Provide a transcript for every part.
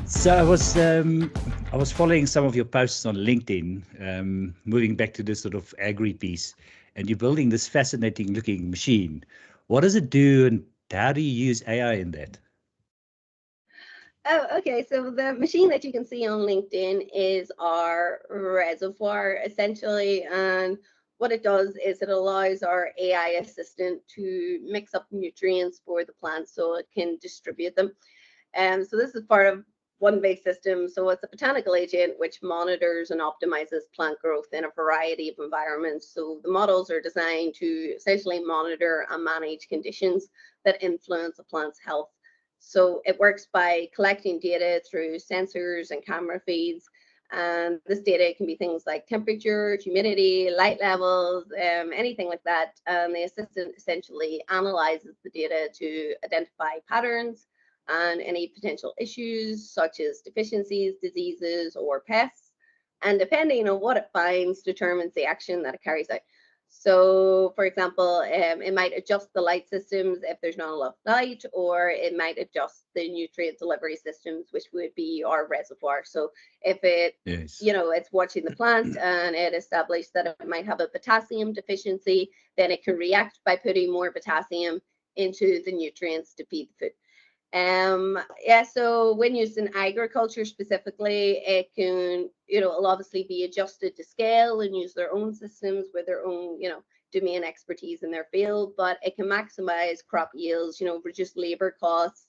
So I was following some of your posts on LinkedIn, moving back to this sort of agri piece, and you're building this fascinating looking machine. What does it do, and how do you use AI in that? Oh, okay. So the machine that you can see on LinkedIn is our reservoir, essentially. And what it does is it allows our AI assistant to mix up nutrients for the plant so it can distribute them. So this is part of one big system. So it's a botanical agent which monitors and optimizes plant growth in a variety of environments. So the models are designed to essentially monitor and manage conditions that influence a plant's health. So it works by collecting data through sensors and camera feeds. And this data can be things like temperature, humidity, light levels, anything like that. And the assistant essentially analyzes the data to identify patterns and any potential issues such as deficiencies, diseases, or pests. And depending on what it finds, determines the action that it carries out. So, for example, it might adjust the light systems if there's not enough light, or it might adjust the nutrient delivery systems, which would be our reservoir. So, if it, Yes. it's watching the plant and it established that it might have a potassium deficiency, then it can react by putting more potassium into the nutrients to feed the food. Yeah, so when used in agriculture specifically, it can, it'll obviously be adjusted to scale and use their own systems with their own, domain expertise in their field, but it can maximize crop yields, reduce labor costs,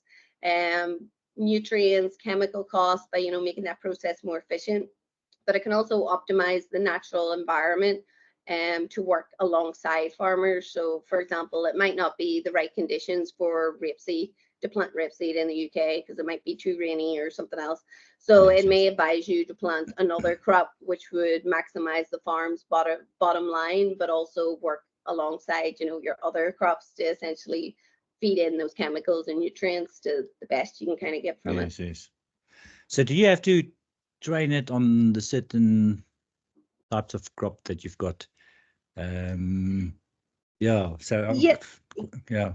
nutrients, chemical costs by, making that process more efficient. But it can also optimize the natural environment to work alongside farmers. So, for example, it might not be the right conditions for rapeseed to plant rapeseed in the UK because it might be too rainy or something else. So Yes, it may yes. advise you to plant another crop, which would maximize the farm's bottom line, but also work alongside, your other crops to essentially feed in those chemicals and nutrients to the best you can kind of get from it. Yes, yes. So do you have to train it on the certain types of crop that you've got? Yeah. So Yeah, yeah.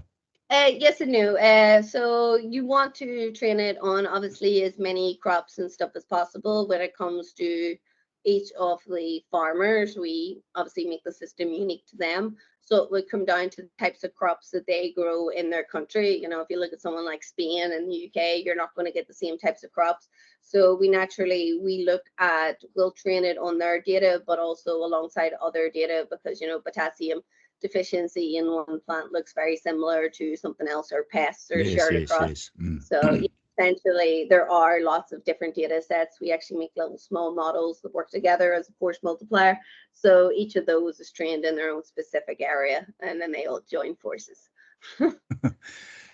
yes and no. So you want to train it on obviously as many crops and stuff as possible. When it comes to each of the farmers, we obviously make the system unique to them. So it would come down to the types of crops that they grow in their country. If you look at someone like Spain and the UK, you're not going to get the same types of crops. So we'll train it on their data, but also alongside other data because, potassium deficiency in one plant looks very similar to something else, or pests are Yes, shared yes, across. yes. So essentially there are lots of different data sets. We actually make little small models that work together as a force multiplier. So each of those is trained in their own specific area and then they all join forces.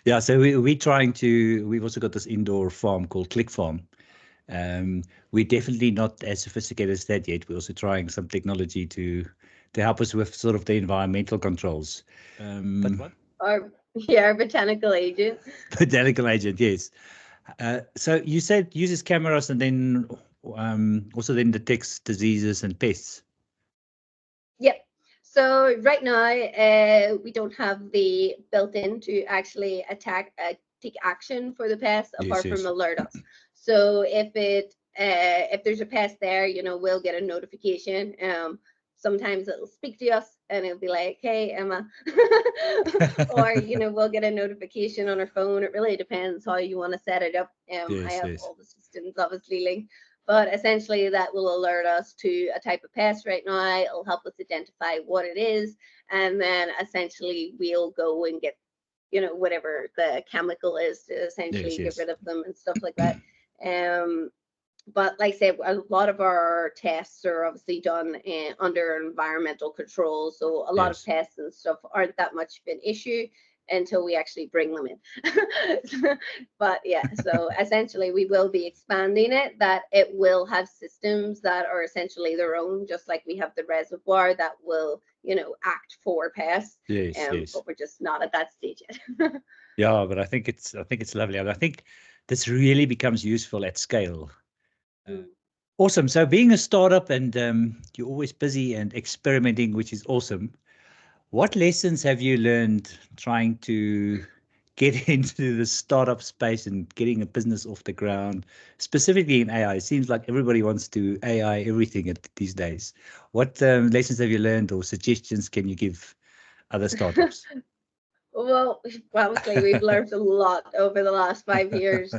Yeah, so we've also got this indoor farm called Click Farm. We're definitely not as sophisticated as that yet. We're also trying some technology to help us with sort of the environmental controls. But what? Our botanical agent. Botanical agent, yes. So you said uses cameras and then also then detects diseases and pests. Yep. So right now, we don't have the built-in to actually take action for the pest Yes, apart from yes. alert us. So if there's a pest there, we'll get a notification. Sometimes it'll speak to us and it'll be like, "Hey, Emma," or we'll get a notification on our phone. It really depends how you want to set it up. I Yes, have yes. all the systems obviously linked, but essentially that will alert us to a type of pest right now. It'll help us identify what it is, and then essentially we'll go and get whatever the chemical is to essentially Yes, get yes. rid of them and stuff like that. But like I said, a lot of our tests are obviously done under environmental control, so a lot of Yes. pests and stuff aren't that much of an issue until we actually bring them in. But yeah, so essentially we will be expanding it, that it will have systems that are essentially their own, just like we have the reservoir that will act for pests. Yes, yes. But we're just not at that stage yet. Yeah, but I think it's lovely. I think this really becomes useful at scale. Awesome. So being a startup and you're always busy and experimenting, which is awesome. What lessons have you learned trying to get into the startup space and getting a business off the ground, specifically in AI. It seems like everybody wants to AI everything these days. What lessons have you learned or suggestions can you give other startups? Well, obviously we've learned a lot over the last 5 years.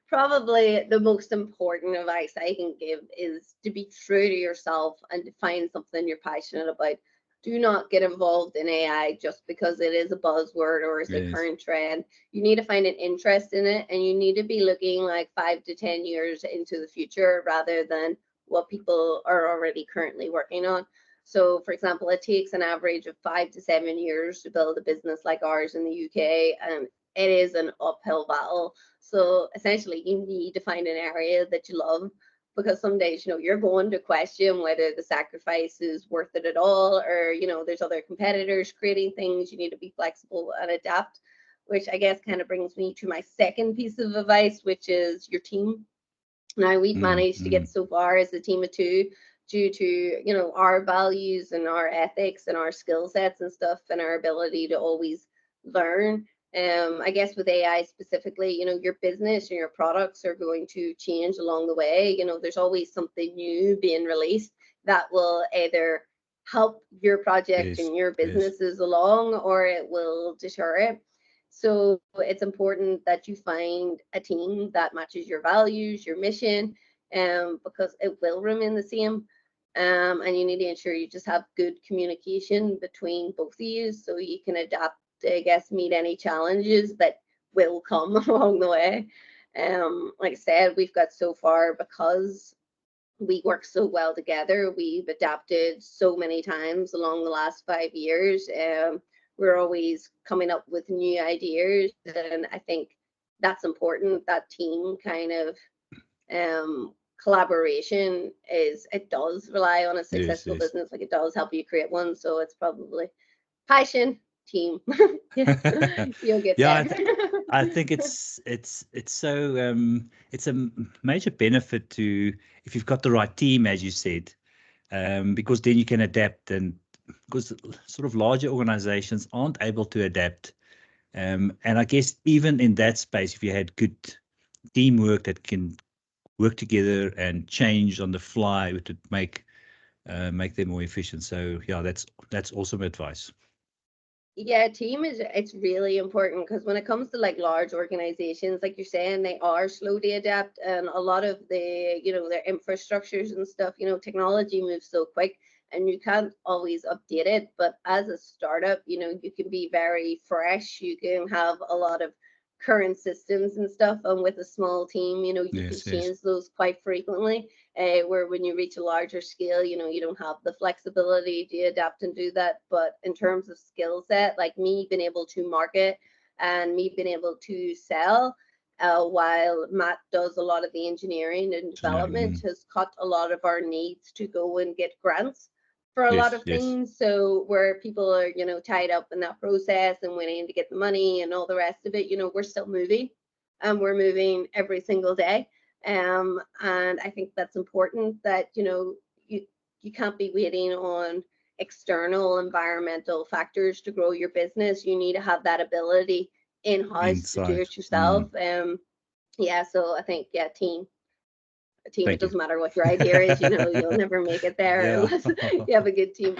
Probably the most important advice I can give is to be true to yourself and to find something you're passionate about. Do not get involved in AI just because it is a buzzword or is a Yes. current trend. You need to find an interest in it, and you need to be looking like 5 to 10 years into the future rather than what people are already currently working on. So, for example, it takes an average of 5 to 7 years to build a business like ours in the UK, and it is an uphill battle. So, essentially, you need to find an area that you love, because some days, you're going to question whether the sacrifice is worth it at all, or, there's other competitors creating things. You need to be flexible and adapt, which I guess kind of brings me to my second piece of advice, which is your team. Now, we've managed to get so far as a team of two due to our values and our ethics and our skill sets and stuff, and our ability to always learn. I guess with AI specifically, your business and your products are going to change along the way. There's always something new being released that will either help your project Yes. and your Yes. businesses along, or it will deter it. So it's important that you find a team that matches your values, your mission, because it will remain the same. And you need to ensure you just have good communication between both of you so you can adapt, I guess, meet any challenges that will come along the way. Like I said, we've got so far because we work so well together. We've adapted so many times along the last 5 years. We're always coming up with new ideas, and I think that's important. That team kind of collaboration it does rely on a Yes. successful Yes. business. Like, it does help you create one. So it's probably passion, team. Yeah, you'll get Yeah, there. I think it's so it's a major benefit to if you've got the right team, as you said, because then you can adapt, and because sort of larger organizations aren't able to adapt. And I guess even in that space, if you had good teamwork that can work together and change on the fly, it would make them more efficient. So yeah, that's awesome advice. Yeah, team it's really important, because when it comes to like large organizations, like you're saying, they are slow to adapt, and a lot of their infrastructures and stuff, technology moves so quick and you can't always update it. But as a startup, you can be very fresh, you can have a lot of current systems and stuff, and with a small team, you can Yes. Yes. change those quite frequently. Where when you reach a larger scale, you don't have the flexibility to adapt and do that. But in terms of skill set, like me being able to market and me being able to sell, while Matt does a lot of the engineering and development, has cut a lot of our needs to go and get grants for a lot Yes. of Yes. things. So where people are, tied up in that process and waiting to get the money and all the rest of it, we're still moving, and we're moving every single day. And I think that's important, that you can't be waiting on external environmental factors to grow your business. You need to have that ability in-house to do Inside. it yourself. Yeah, so I think, yeah, a team, it Thank you. doesn't matter what your idea is, you'll never make it there Yeah. unless you have a good team.